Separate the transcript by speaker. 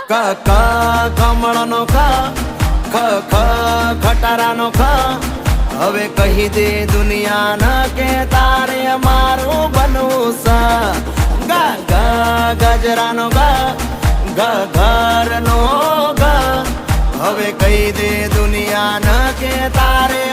Speaker 1: ક ક કમળનો ખ ખ ખ ખટારાનો ખ હવે કહી દે દુનિયાને કે તારે મારું બનવું સ ગ ગ ગજરાનો ગ ગ ઘરનો ગ હવે કહી દે દુનિયાને કે તારે